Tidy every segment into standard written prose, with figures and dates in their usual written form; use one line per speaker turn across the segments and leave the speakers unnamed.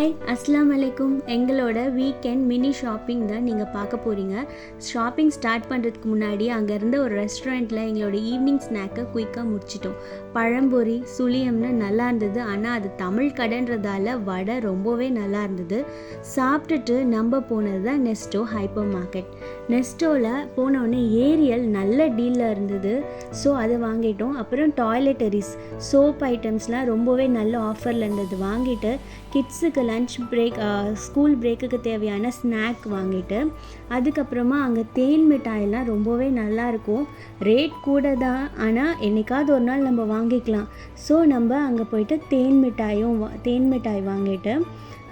Hi அஸ்ஸலாமு அலைக்கும். எங்களோட வீக்கெண்ட் மினி ஷாப்பிங் தான் நீங்கள் பார்க்க போகிறீங்க. ஷாப்பிங் ஸ்டார்ட் பண்ணுறதுக்கு முன்னாடி அங்கே இருந்த ஒரு ரெஸ்டாரண்ட்டில் எங்களோட ஈவினிங் ஸ்நாக்கை குயிக்காக முடிச்சிட்டோம். பழம்பொரி சுழியம்னு நல்லா இருந்தது. ஆனால் அது தமிழ் கடைன்றதால வடை ரொம்பவே நல்லா இருந்தது. சாப்பிட்டுட்டு நம்ம போனது தான் நெஸ்டோ ஹைப்பர் மார்க்கெட். நெஸ்டோவில் போனோடனே ஏரியல் நல்ல டீலில் இருந்தது. ஸோ அதை வாங்கிட்டோம். அப்புறம் டாய்லெட்டரிஸ் சோப் ஐட்டம்ஸ்லாம் ரொம்பவே நல்ல ஆஃபரில் இருந்தது. வாங்கிட்டு கிட்ஸுக்கு லன்ச் பிரேக் ஸ்கூல் பிரேக்குக்கு தேவையான ஸ்நாக் வாங்கிட்டு அதுக்கப்புறமா அங்கே தேன் மிட்டாயெல்லாம் ரொம்பவே நல்லாயிருக்கும். ரேட் கூட தான், ஆனால் என்றைக்காவது ஒரு நாள் நம்ம வாங்கிக்கலாம். ஸோ நம்ம அங்கே போயிட்டு தேன் மிட்டாய் வாங்கிட்டு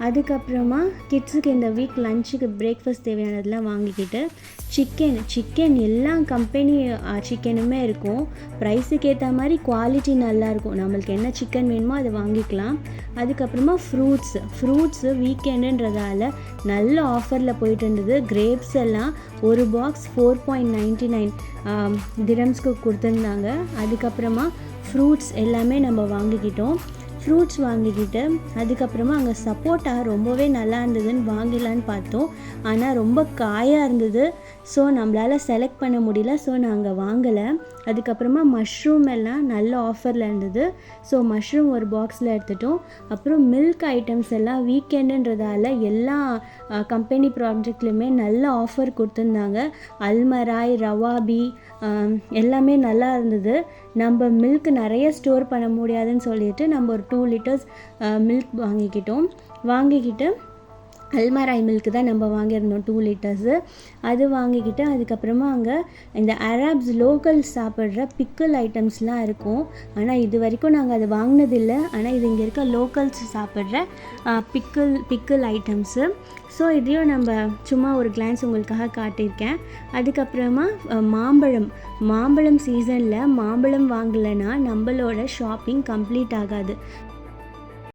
அதுக்கப்புறமா கிட்ஸுக்கு இந்த வீக் லஞ்சுக்கு பிரேக்ஃபாஸ்ட் தேவையானதெல்லாம் வாங்கிக்கிட்டு சிக்கன் எல்லா கம்பெனி சிக்கனுமே இருக்கும். ப்ரைஸுக்கு ஏற்ற மாதிரி குவாலிட்டி நல்லாயிருக்கும். நம்மளுக்கு என்ன சிக்கன் வேணுமோ அதை வாங்கிக்கலாம். அதுக்கப்புறமா ஃப்ரூட்ஸு வீக்கெண்டுன்றதால நல்ல ஆஃபரில் போயிட்டு இருந்தது. கிரேப்ஸ் எல்லாம் ஒரு பாக்ஸ் 4.99 திரம்ஸ்க்கு கொடுத்துருந்தாங்க. அதுக்கப்புறமா ஃப்ரூட்ஸ் எல்லாமே நம்ம வாங்கிக்கிட்டோம். ஃப்ரூட்ஸ் வாங்கிக்கிட்டு அதுக்கப்புறமா அங்கே சப்போட்டா ரொம்பவே நல்லா இருந்ததுன்னு வாங்கிடலான்னு பார்த்தோம். ஆனால் ரொம்ப காயாக இருந்தது. ஸோ நம்மளால் செலக்ட் பண்ண முடியல. ஸோ நாங்கள் வாங்கலை. அதுக்கப்புறமா மஷ்ரூம் எல்லாம் நல்ல ஆஃபரில் இருந்தது. ஸோ மஷ்ரூம் ஒரு பாக்ஸில் எடுத்துட்டோம். அப்புறம் மில்க் ஐட்டம்ஸ் எல்லாம் வீக்கெண்டுன்றதால எல்லா கம்பெனி ப்ராடக்ட்லையுமே நல்ல ஆஃபர் கொடுத்துருந்தாங்க. அல்மராய் ரவாபி எல்லாமே நல்லா இருந்தது. நம்ம மில்க் நிறைய ஸ்டோர் பண்ண முடியாதுன்னு சொல்லிட்டு நம்ம ஒரு 2 லிட்டர்ஸ் மில்க் வாங்கிக்கிட்டு அல்மராய் மில்க்கு தான் நம்ம வாங்கியிருந்தோம் 2 லிட்டர்ஸு. அது வாங்கிக்கிட்டு அதுக்கப்புறமா அங்கே இந்த அரேப்ஸ் லோக்கல் சாப்பிட்ற பிக்கிள் ஐட்டம்ஸ்லாம் இருக்கும். ஆனால் இது வரைக்கும் நாங்கள் அதை வாங்கினதில்லை. ஆனால் இது இங்கே இருக்க லோக்கல்ஸ் சாப்பிட்ற பிக்கிள் ஐட்டம்ஸு. ஸோ இதையும் நம்ம சும்மா ஒரு கிளான்ஸ் உங்களுக்காக காட்டியிருக்கேன். அதுக்கப்புறமா மாம்பழம் சீசனில் மாம்பழம் வாங்கலைன்னா நம்மளோட ஷாப்பிங் கம்ப்ளீட் ஆகாது.